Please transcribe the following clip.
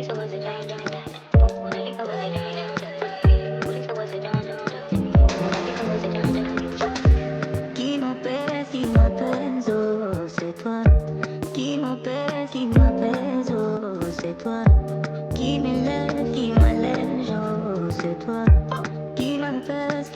Oh, c'est toi. Qui m'appelle, oh, c'est toi. Qui m'élève, qui m'allège, oh, c'est toi. Qui m'apaise,